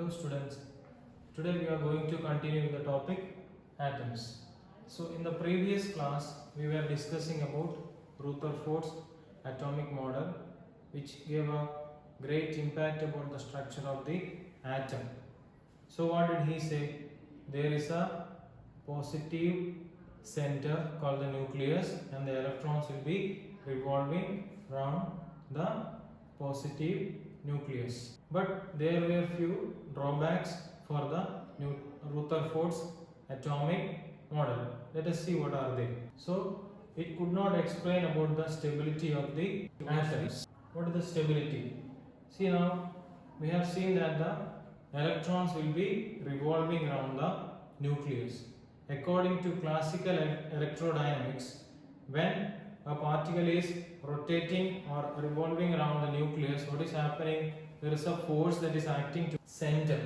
Hello students, today we are going to continue the topic atoms. So in the previous class we were discussing about Rutherford's atomic model, which gave a great impact about the structure of the atom. So what did he say? There is a positive center called the nucleus and the electrons will be revolving around the positive nucleus. But there were few drawbacks for the Rutherford's atomic model. Let us see what are they. So it could not explain about the stability of the atoms. What is the stability? See, now we have seen that the electrons will be revolving around the nucleus. According to classical electrodynamics, when a particle is rotating or revolving around the nucleus, what is happening? There is a force that is acting to center.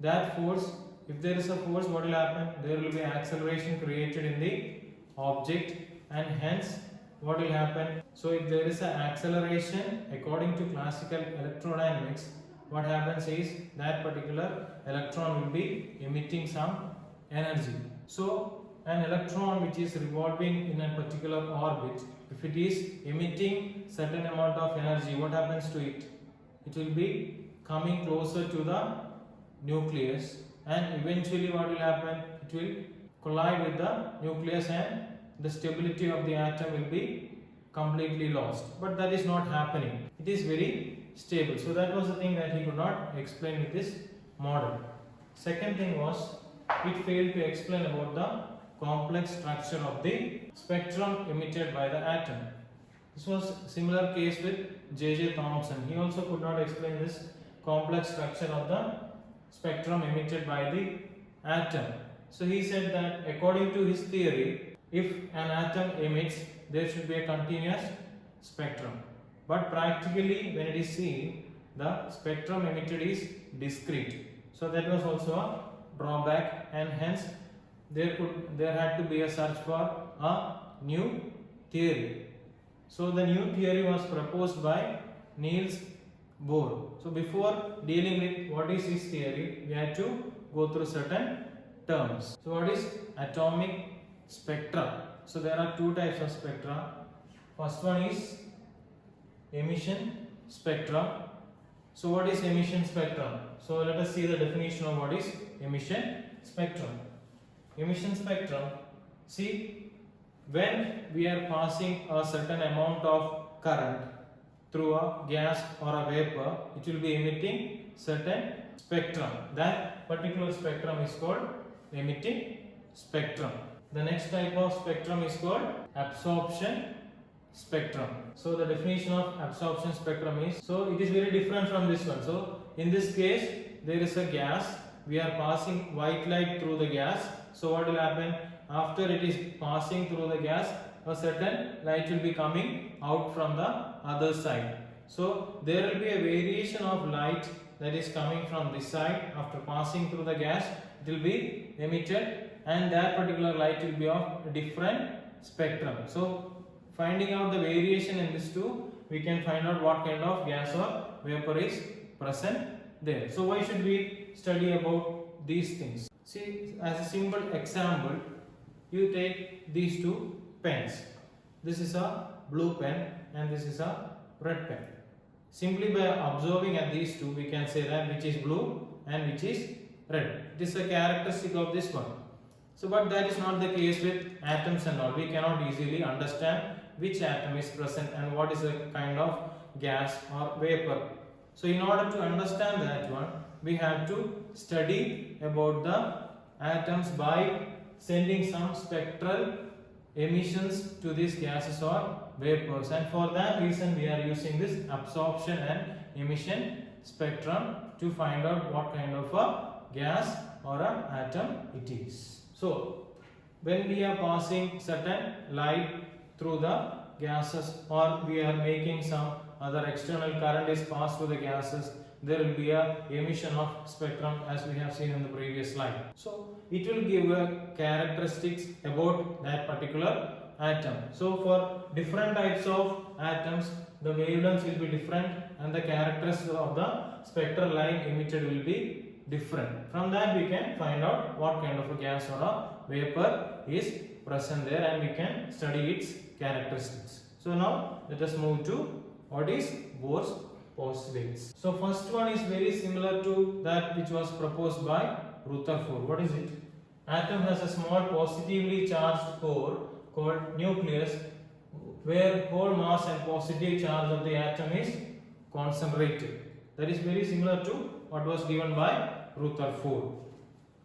That force, if there is a force, what will happen? There will be acceleration created in the object, and hence what will happen? So if there is an acceleration according to classical electrodynamics, what happens is that particular electron will be emitting some energy. So an electron which is revolving in a particular orbit, if it is emitting certain amount of energy, what happens to it? It will be coming closer to the nucleus, and eventually what will happen? It will collide with the nucleus and the stability of the atom will be completely lost. But that is not happening. It is very stable. So that was the thing that he could not explain with this model. Second thing was, it failed to explain about the complex structure of the spectrum emitted by the atom. This was similar case with J.J. Thomson. He also could not explain this complex structure of the spectrum emitted by the atom. So he said that according to his theory, if an atom emits, there should be a continuous spectrum. But practically when it is seen, the spectrum emitted is discrete. So that was also a drawback, and hence there had to be a search for a new theory. So the new theory was proposed by Niels Bohr. So before dealing with what is his theory, we had to go through certain terms. So what is atomic spectra? So there are two types of spectra. First one is emission spectra. So what is emission spectrum? So let us see the definition of what is emission spectrum. Emission spectrum, see, when we are passing a certain amount of current through a gas or a vapor, it will be emitting certain spectrum. That particular spectrum is called emitting spectrum. The next type of spectrum is called absorption spectrum. So the definition of absorption spectrum is, so it is very different from this one. So in this case, there is a gas, we are passing white light through the gas. So what will happen? After it is passing through the gas, a certain light will be coming out from the other side. So there will be a variation of light that is coming from this side. After passing through the gas, it will be emitted, and that particular light will be of a different spectrum. So finding out the variation in these two, we can find out what kind of gas or vapor is present there. So why should we study about these things? See, as a simple example, you take these two pens. This is a blue pen and this is a red pen. Simply by observing at these two, we can say that which is blue and which is red. It is a characteristic of this one. So but that is not the case with atoms and all. We cannot easily understand which atom is present and what is the kind of gas or vapor. So in order to understand that one, we have to study about the atoms by sending some spectral emissions to these gases or vapors, and for that reason we are using this absorption and emission spectrum to find out what kind of a gas or an atom it is. So when we are passing certain light through the gases, or we are making some other external current is passed through the gases, there will be a emission of spectrum as we have seen in the previous slide. So it will give a characteristics about that particular atom. So for different types of atoms, the wavelengths will be different and the characteristics of the spectral line emitted will be different. From that we can find out what kind of a gas or a vapor is present there, and we can study its characteristics. So now let us move to what is Bohr's postulates. So first one is very similar to that which was proposed by Rutherford. What is it? Atom has a small positively charged core called nucleus, where whole mass and positive charge of the atom is concentrated. That is very similar to what was given by Rutherford.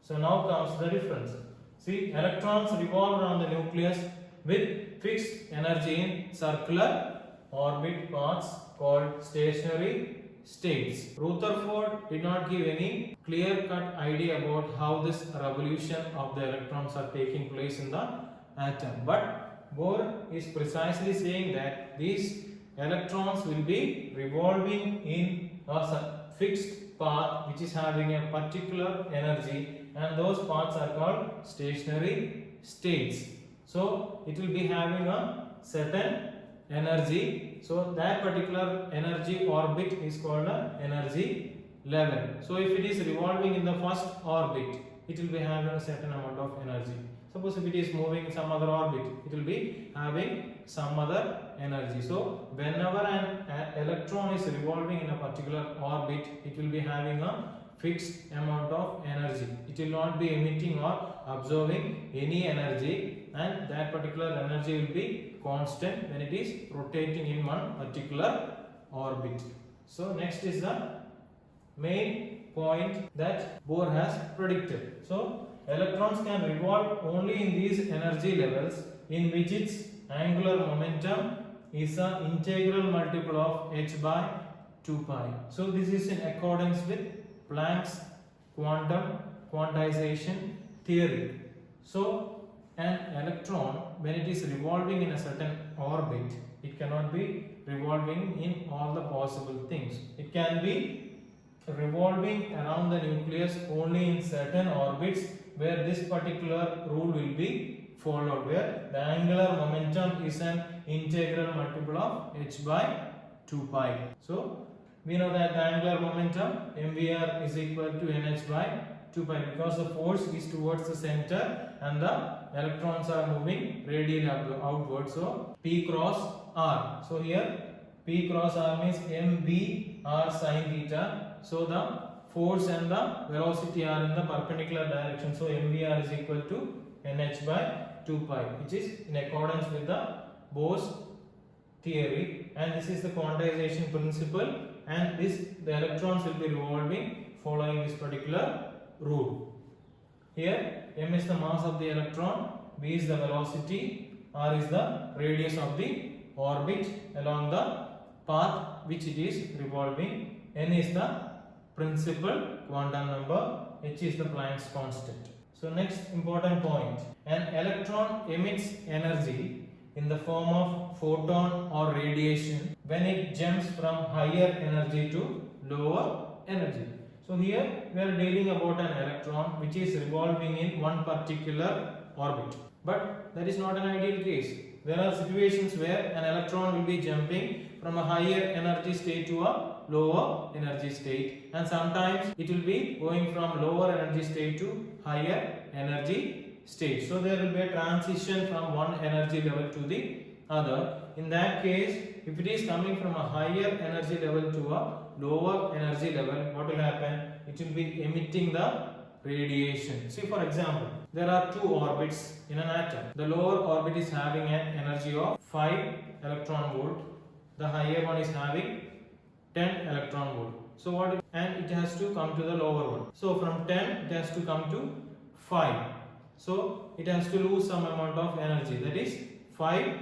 So now comes the difference. See, electrons revolve around the nucleus with fixed energy in circular orbit paths called stationary states. Rutherford did not give any clear-cut idea about how this revolution of the electrons are taking place in the atom. But Bohr is precisely saying that these electrons will be revolving in a fixed path which is having a particular energy, and those paths are called stationary states. So it will be having a certain energy. So that particular energy orbit is called an energy level. So if it is revolving in the first orbit, it will be having a certain amount of energy. Suppose if it is moving in some other orbit, it will be having some other energy. So whenever an electron is revolving in a particular orbit, it will be having a fixed amount of energy. It will not be emitting or absorbing any energy, and that particular energy will be constant when it is rotating in one particular orbit. So next is the main point that Bohr has predicted. So electrons can revolve only in these energy levels in which its angular momentum is an integral multiple of h by 2 pi. So this is in accordance with Planck's quantization theory. So an electron, when it is revolving in a certain orbit, it cannot be revolving in all the possible things. It can be revolving around the nucleus only in certain orbits where this particular rule will be followed, where the angular momentum is an integral multiple of h by 2 pi. So we know that the angular momentum mvr is equal to nh by 2 pi, because the force is towards the center and the electrons are moving radially outward. So p cross r. So here p cross r means mv r sin theta. So the force and the velocity are in the perpendicular direction. So mvr is equal to nh by 2 pi, which is in accordance with the Bohr's theory, and this is the quantization principle, and the electrons will be revolving following this particular rule. Here m is the mass of the electron, v is the velocity, r is the radius of the orbit along the path which it is revolving, n is the principal quantum number, h is the Planck's constant. So next important point, an electron emits energy in the form of photon or radiation when it jumps from higher energy to lower energy. So here we are dealing about an electron which is revolving in one particular orbit, but that is not an ideal case. There are situations where an electron will be jumping from a higher energy state to a lower energy state, and sometimes it will be going from lower energy state to higher energy state. So there will be a transition from one energy level to the other. In that case, if it is coming from a higher energy level to a lower energy level, what will happen? It will be emitting the radiation. See, for example, there are two orbits in an atom. The lower orbit is having an energy of 5 electron volt. The higher one is having 10 electron volt. So what? And it has to come to the lower one. So from 10 it has to come to 5. So it has to lose some amount of energy, that is 5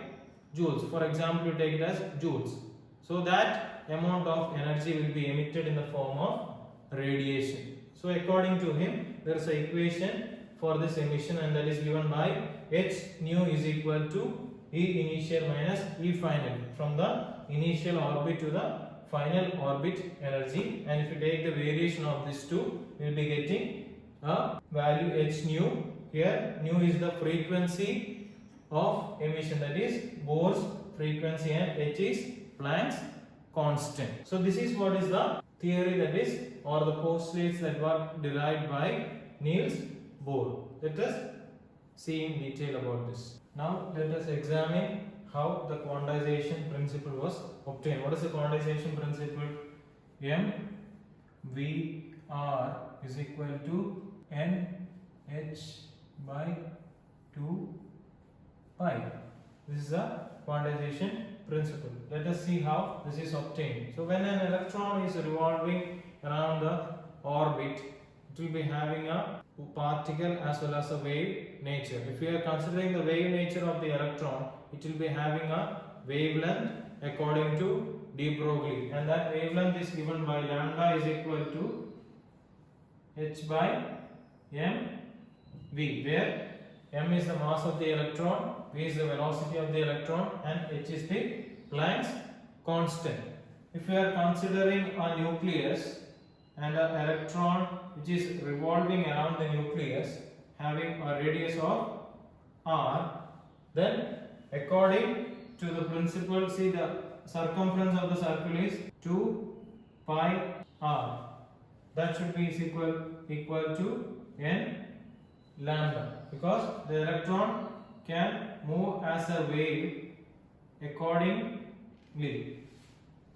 joules. For example, you take it as joules. So that amount of energy will be emitted in the form of radiation. So according to him, there is an equation for this emission, and that is given by h nu is equal to E initial minus E final, from the initial orbit to the final orbit energy. And if you take the variation of these two, we will be getting a value h nu. Here nu is the frequency of emission, that is Bohr's frequency, and h is Planck's constant. So this is what is the theory that is, or the postulates that were derived by Niels Bohr. Let us see in detail about this. Now let us examine how the quantization principle was obtained. What is the quantization principle? M V R is equal to N H by 2 pi. This is the quantization principle. Let us see how this is obtained. So when an electron is revolving around the orbit, it will be having a particle as well as a wave nature. If we are considering the wave nature of the electron, it will be having a wavelength according to de Broglie, and that wavelength is given by lambda is equal to h by m v, where m is the mass of the electron, v is the velocity of the electron, and h is the Planck's constant. If we are considering a nucleus and an electron which is revolving around the nucleus having a radius of r, then according to the principle, see, the circumference of the circle is 2 pi r. That should be equal to n lambda, because the electron can move as a wave accordingly.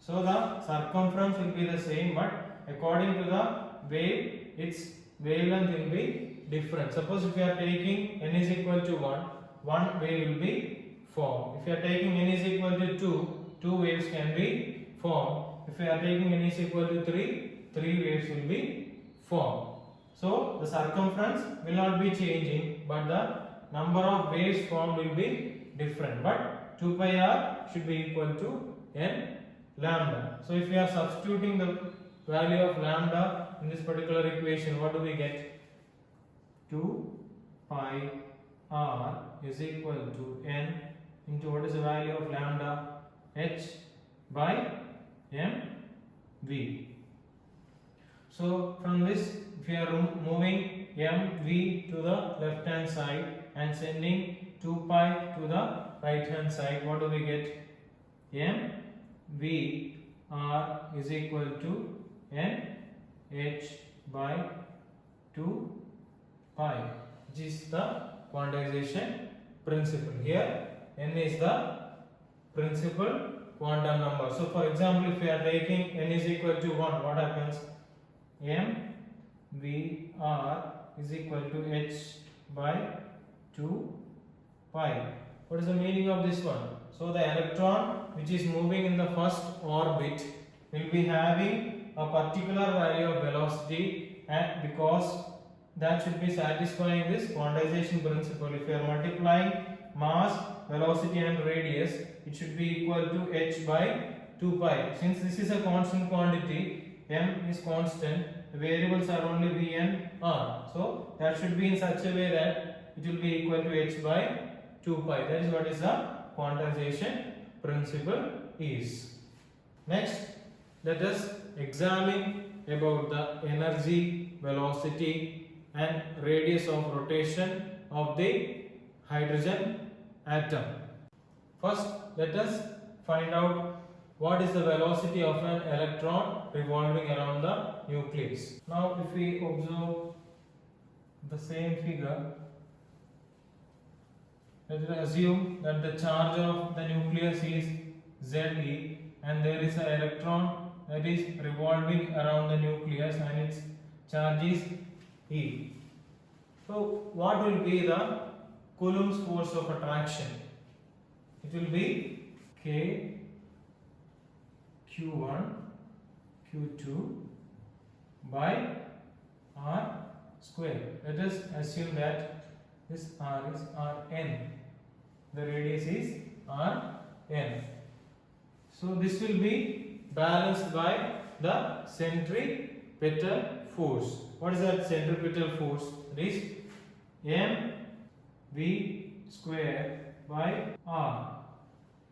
So the circumference will be the same, but according to the wave, its wavelength will be different. Suppose if you are taking n is equal to 1 wave will be formed. If you are taking n is equal to 2 waves can be formed. If you are taking n is equal to 3 waves will be formed. So the circumference will not be changing, but the number of waves formed will be different. But 2 pi r should be equal to n lambda. So if we are substituting the value of lambda in this particular equation, what do we get? 2 pi r is equal to n into what is the value of lambda? H by m v. So from this, if we are moving m v to the left hand side and sending 2 pi to the right hand side, what do we get? M v r is equal to n h by 2 pi, which is the quantization principle. Here n is the principal quantum number. So for example, if we are taking n is equal to 1, what happens? M v r is equal to h by 2 pi. What is the meaning of this one? So the electron which is moving in the first orbit will be having a particular value of velocity, and because that should be satisfying this quantization principle. If you are multiplying mass, velocity and radius, it should be equal to h by 2 pi. Since this is a constant quantity, m is constant, the variables are only v and r. So that should be in such a way that it will be equal to h by 2 pi. That is what is the quantization principle is. Next, let us examine about the energy, velocity and radius of rotation of the hydrogen atom. First, let us find out what is the velocity of an electron revolving around the nucleus. Now, if we observe the same figure, let us assume that the charge of the nucleus is Ze and there is an electron that is revolving around the nucleus and its charge is E. So, what will be the Coulomb's force of attraction? It will be K Q1 Q2 by R square. Let us assume that this R is Rn. The radius is Rn. So this will be balanced by the centripetal force. What is that centripetal force? It is mv square by R.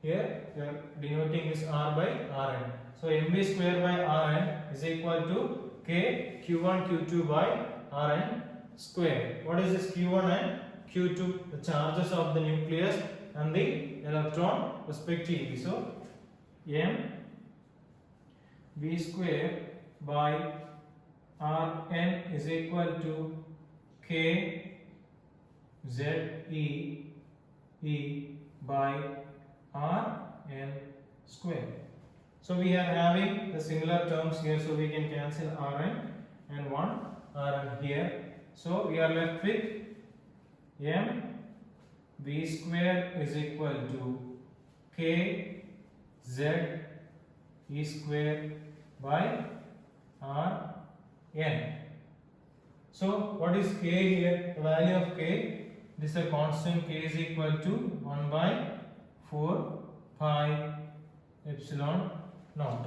Here we are denoting this R by Rn. So mv square by Rn is equal to K Q1 Q2 by Rn square. What is this Q1 and Q2? The charges of the nucleus and the electron respectively. So m v square by Rn is equal to k z e by Rn square. So we are having the similar terms here, so we can cancel Rn and one Rn here. So we are left with m v square is equal to k z e square by Rn. So what is k here? The value of k, this is a constant, k is equal to 1 by 4 pi epsilon naught.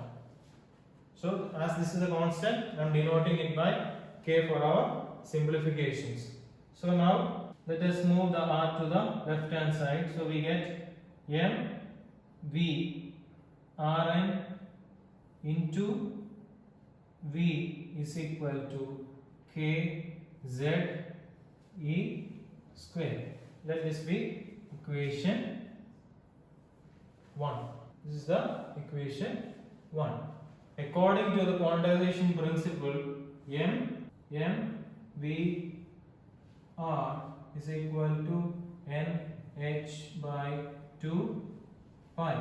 So as this is a constant, I am denoting it by k for our simplifications. So now let us move the r to the left hand side. So we get m v Rn into v is equal to k z e square. Let this be equation 1. This is the equation 1. According to the quantization principle, m v r is equal to n h by 2 pi.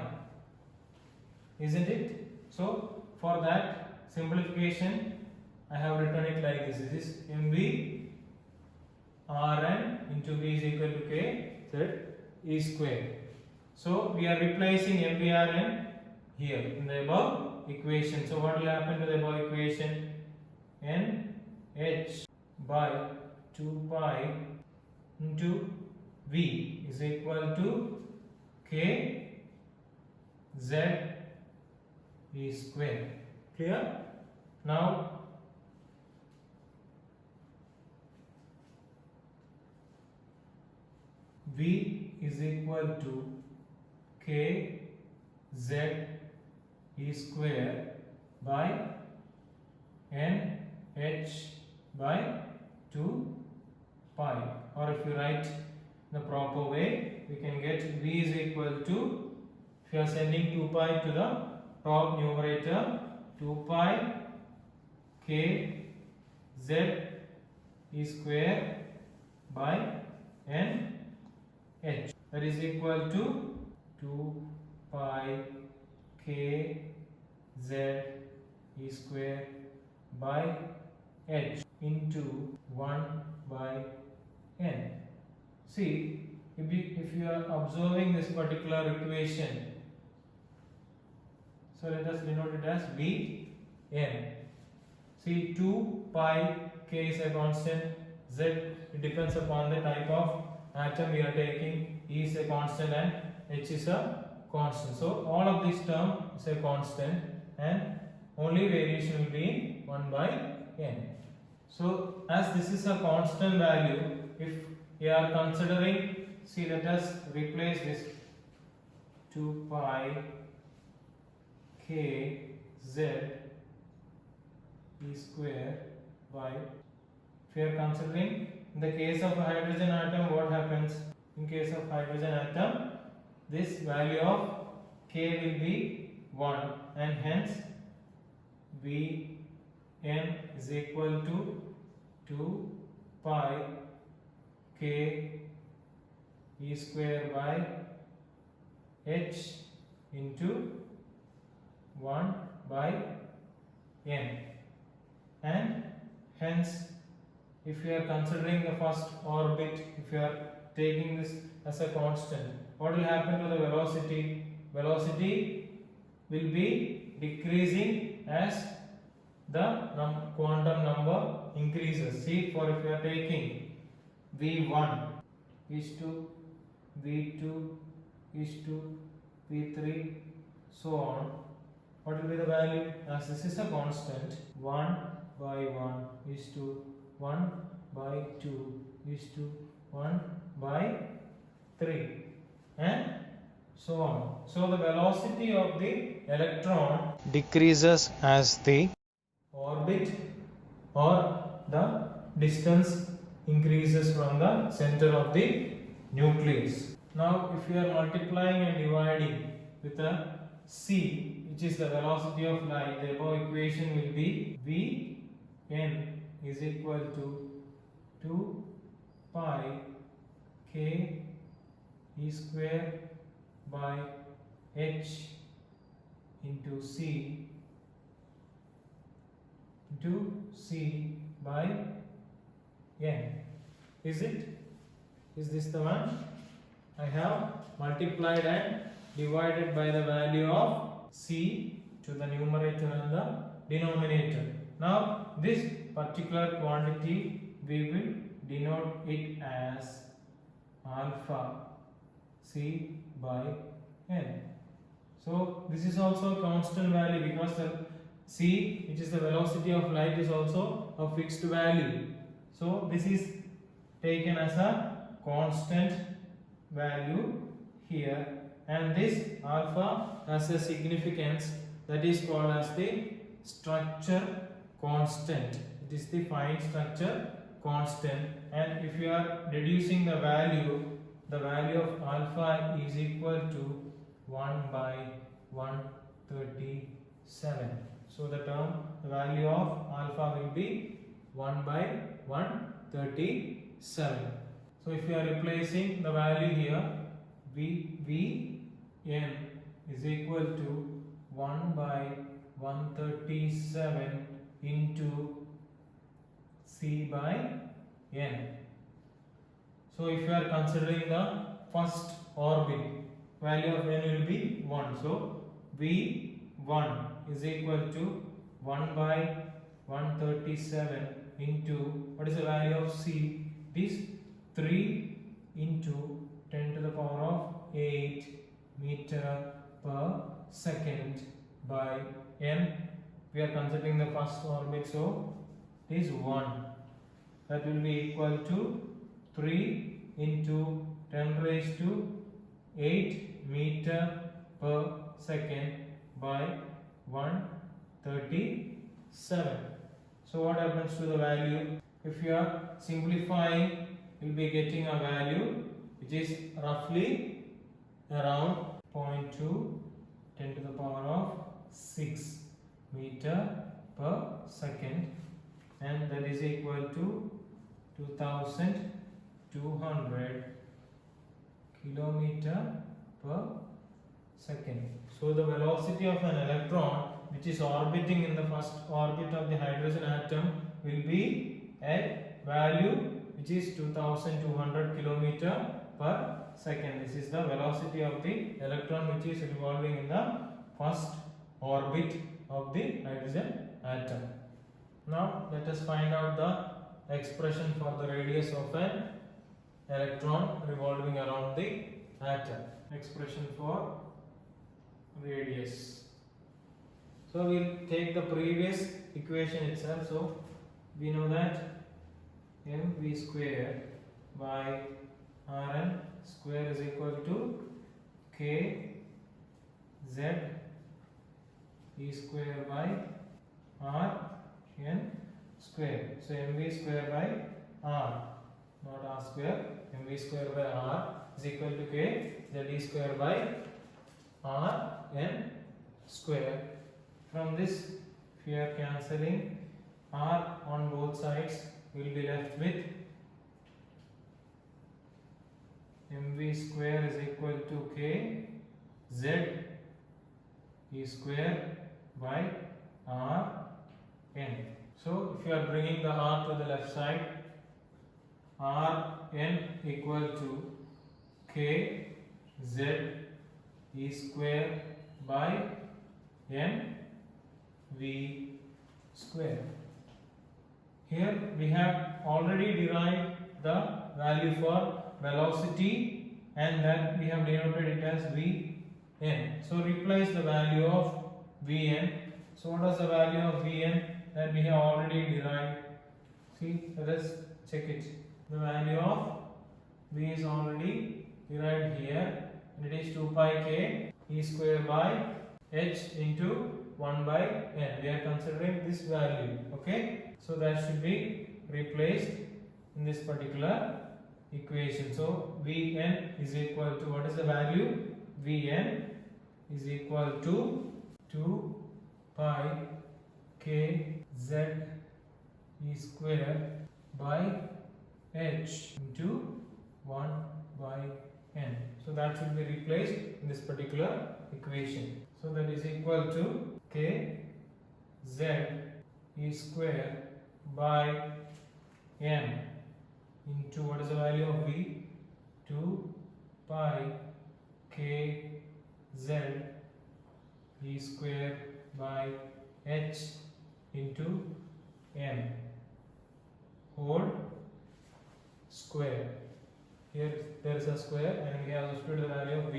Isn't it? So for that simplification, I have written it like this. This is mv Rn into v is equal to k z e square. So we are replacing mv Rn here in the above equation. So what will happen to the above equation? N h by 2 pi into v is equal to k z e square. Clear? Now v is equal to k z e square by n h by 2 pi, or if you write the proper way, we can get v is equal to, if you are sending 2 pi to the top numerator, 2 pi k z e square by n h, that is equal to 2 pi k z e square by h into 1 by n. See, if you are observing this particular equation, so let us denote it as Vn. See, 2 pi k is a constant, z it depends upon the type of atom we are taking, E is a constant and H is a constant. So all of this term is a constant and only variation will be 1 by n. So as this is a constant value, if we are considering, see, let us replace this 2 pi k z e square by, if we are considering in the case of a hydrogen atom, what happens? In case of hydrogen atom, this value of k will be 1 and hence Vn is equal to 2 pi k e square by h into 1 by n, and hence if you are considering the first orbit, if you are taking this as a constant, what will happen to the velocity? Velocity will be decreasing as the quantum number increases. See, for if you are taking v1 is to v2 is to v3 so on, what will be the value? As this is a constant, 1 by 1 is to 1 by 2 is to 1 by 3 and so on. So the velocity of the electron decreases as the orbit or the distance increases from the center of the nucleus. Now if you are multiplying and dividing with a c, which is the velocity of light, the above equation will be Vn is equal to 2 pi k E square by h into c by n. Is it? Is this the one? I have multiplied and divided by the value of c to the numerator and the denominator. Now this particular quantity we will denote it as alpha c by n. So this is also a constant value because the c, which is the velocity of light, is also a fixed value. So this is taken as a constant value here, and this alpha has a significance that is called as the structure constant. It is the fine structure constant, and if you are deducing the value of alpha is equal to 1 by 137. So the value of alpha will be 1 by 137. So if you are replacing the value here, Vn is equal to 1 by 137 into c by n. So if you are considering the first orbit, value of n will be 1. So V1 is equal to 1 by 137 into, what is the value of c? It is 3 into 10 to the power of 8 meter per second by n. We are considering the first orbit, so it is 1. That will be equal to 3 into 10 raised to 8 meter per second by 137. So what happens to the value? If you are simplifying, you will be getting a value which is roughly around 0.2 10 to the power of 6 meter per second, and that is equal to 2200 kilometer per second. So the velocity of an electron which is orbiting in the first orbit of the hydrogen atom will be at value which is 2200 kilometer per second. This is the velocity of the electron which is revolving in the first orbit of the hydrogen atom. Now let us find out the expression for the radius of an electron revolving around the atom. Expression for radius. So we will take the previous equation itself. So we know that mv square by rn square is equal to k z e square by r n square. So mv square by r, not r square. mv square by r is equal to k z e square by r n square. From this, if you are cancelling, r on both sides will be left with mv square is equal to k z e square by r n. So if you are bringing the r to the left side, r n equal to k z e square by n v square. Here we have already derived the value for velocity, and that we have denoted it as Vn. So replace the value of Vn. So what was the value of Vn that we have already derived? See, let us check it. The value of V is already derived here, and it is 2 pi k e square by h into 1 by n. We are considering this value. Okay, so that should be replaced in this particular equation. So Vn is equal to, what is the value? Vn is equal to 2 pi k z e square by h into 1 by n. So that should be replaced in this particular equation. So that is equal to k z e square by n into what is the value of v? 2 pi k z e square by h into n whole square. Here there is a square and we have substituted the value of v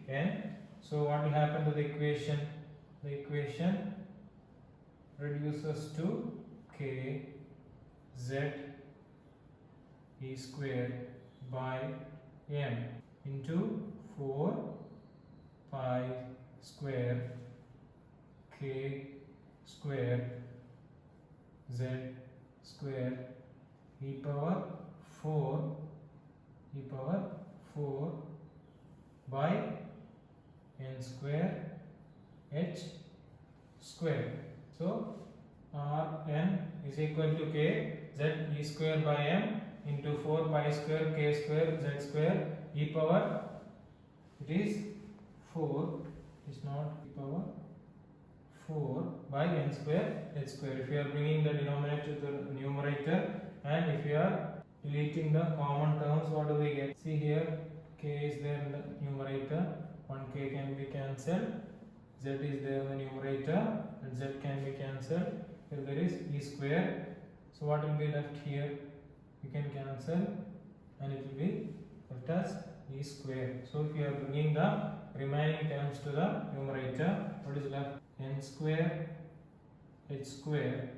n. So what will happen to the equation? The equation reduces to k z e square by m into 4 pi square k square z square e power 4 by n square h square. So Rn is equal to k z e square by m into 4 pi square k square z square e power, it is 4, is not e power 4 by n square h square. If you are bringing the denominator to the numerator and if you are deleting the common terms, what do we get? See here, k is there in the numerator, 1k can be cancelled, z is there in the numerator and z can be cancelled. Here there is e square. So what will be left here? You can cancel and it will be left as e square. So if you are bringing the remaining terms to the numerator, what is left? N square h square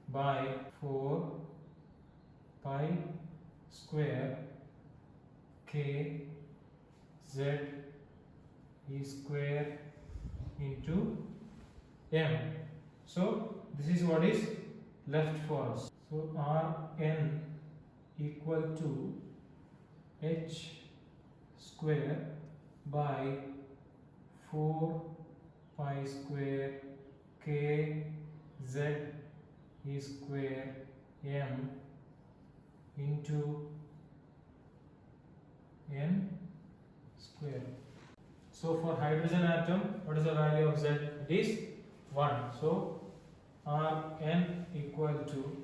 by 4 pi square k z e square into m. So this is what is left for us. So Rn equal to h square by 4 pi square k z e square m into n square. So for hydrogen atom, what is the value of z? It is 1. So Rn equal to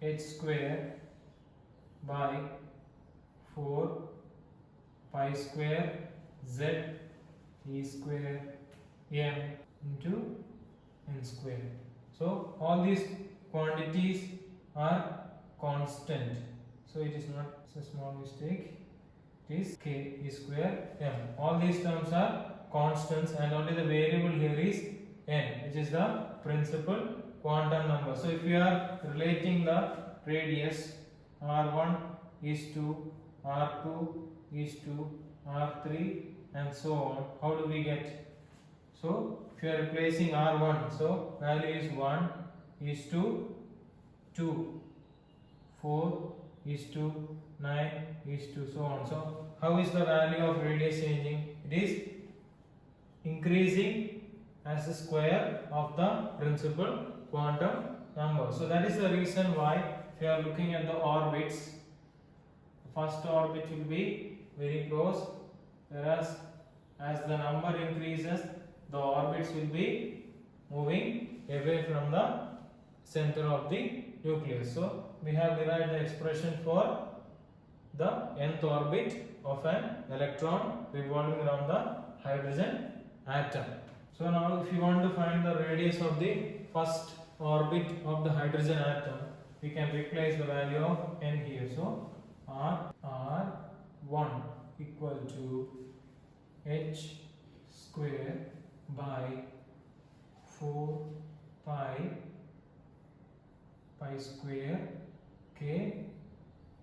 h square by 4 pi square z e square m into n square. So all these quantities are constant. So it is not, it's a small mistake. It is k e square m. All these terms are constants and only the variable here is n, which is the principal quantum number. So if you are relating the radius r1 is to r2 is to r3 and so on, how do we get? So if you are replacing r1, so value is 1 is to 2, 4 is to 9 is to so on. So how is the value of radius changing? It is increasing as the square of the principal quantum number. So that is the reason why if you are looking at the orbits, the first orbit will be very close, whereas as the number increases, the orbits will be moving away from the center of the nucleus. So we have derived the expression for the nth orbit of an electron revolving around the hydrogen atom. So now if you want to find the radius of the first orbit of the hydrogen atom, we can replace the value of n here. So r1 equal to h square by 4 pi square k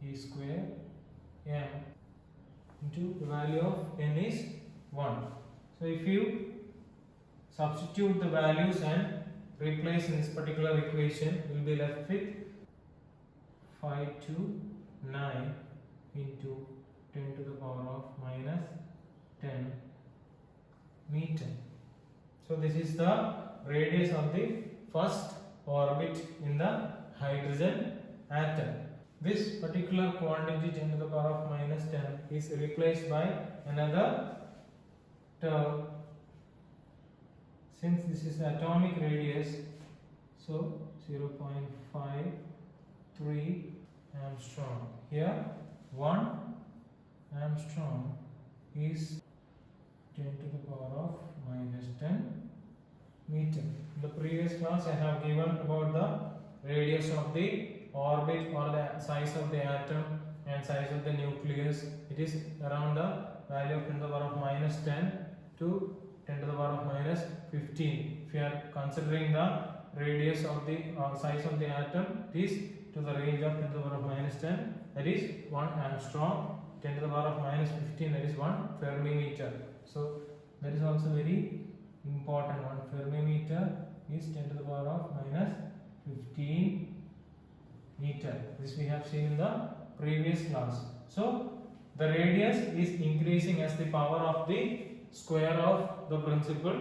e square m into the value of n is 1. So if you substitute the values and replace in this particular equation, we will be left with 5 to 9 into 10 to the power of minus 10 meter. So this is the radius of the first orbit in the hydrogen atom. This particular quantity 10 to the power of minus 10 is replaced by another term. Since this is atomic radius, so 0.53 angstrom. Here 1 angstrom is 10 to the power of minus 10 meter. In the previous class I have given about the radius of the orbit or the size of the atom and size of the nucleus. It is around the value of 10 to the power of minus 10 to 10 to the power of minus 15. If you are considering the radius of the size of the atom, it is to the range of 10 to the power of minus 10, that is 1 angstrom. 10 to the power of minus 15, that is 1 fermimeter. So that is also very important. 1 fermimeter is 10 to the power of minus 15 meter. This we have seen in the previous class. So the radius is increasing as the power of the square of the principal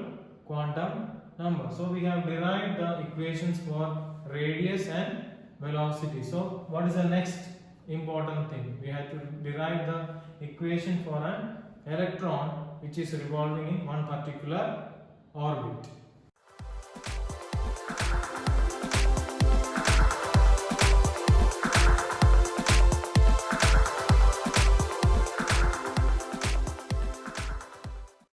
quantum number. So we have derived the equations for radius and velocity. So what is the next important thing? We have to derive the equation for an electron which is revolving in one particular orbit.